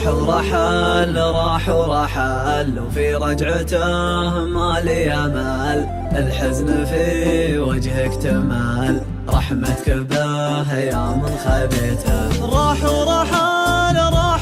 راح ورحل وفي رجعته ما لي امل، الحزن في وجهك تمال، رحمتك به يا من خبيته. راح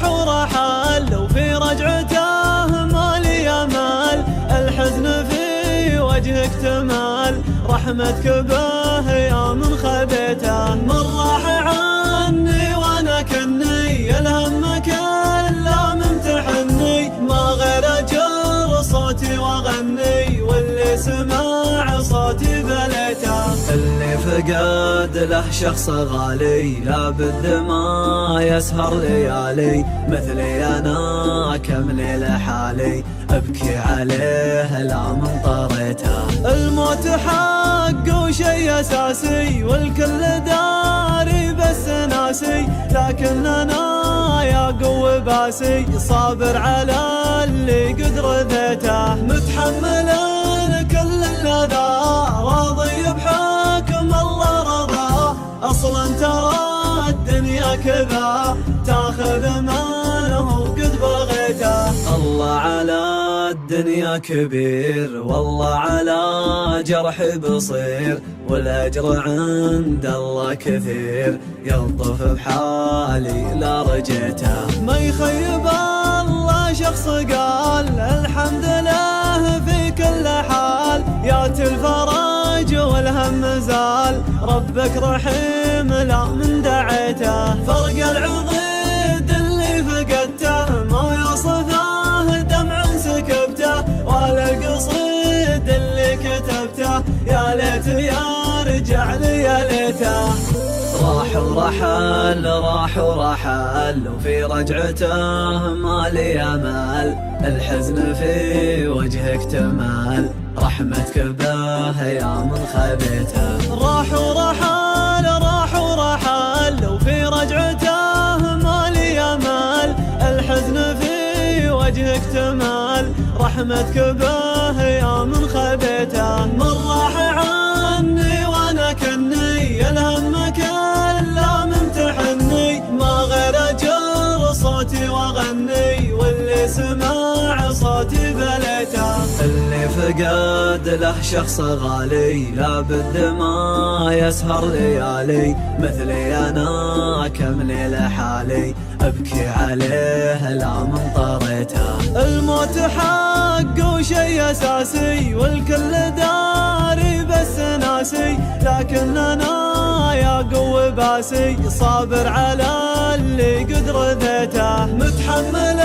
ورحل وفي رجعته ما لي امل، الحزن في وجهك تمال، رحمتك به يا من خبيته. من راح عني وانا كني الهم كله ممتحني، ما غير اجر صوتي واغني، واللي سمع صوتي بليته. اللي فقد له شخص غالي لابد ما يسهر ليالي، مثلي انا كم ليلة حالي ابكي عليه لا من طريته. الموت حق وشي اساسي والكل داري بس ناسي، لكن انا يا قوي باسي صابر على اللي قد رذيته. متحمل كل الاذى راضي بحكم الله رضا، اصلا ترى الدنيا كذا تاخذ ماله قد بغيته. الله على الدنيا كبير والله على جرح بصير، والاجر عند الله كثير، يلطف بحالي لا رجيته. ما يخيب الله شخص قال الحمد لله في كل حال، يات الفرج والهم زال، ربك رحيم لا من دعيته. فرق العضيد اللي فقدته ما يصفه دمع سكبته، ولا القصيد اللي كتبته يا ليت يا رجع لي يا ليته. راح ورحل وفي رجعته ما لي امل، الحزن في وجهك تمال، رحمتك به يا من خبيته. راح ورحل وفي رجعته ما لي امل، الحزن في وجهك تمال، رحمتك به يا من خبيته. من راح عني وانا كني الهم كله ممتحني، ما غير اجر صوتي واغني، واللي سمع صوتي بليته. اللي فقد له شخص غالي لابد ما يسهر ليالي، مثلي انا كم ليلة حالي ابكي عليه لا من طريته. الموت حق وشي اساسي والكل داري بس ناسي، لكن انا يا قوي باسي صابر على اللي قد رذيته. متحمل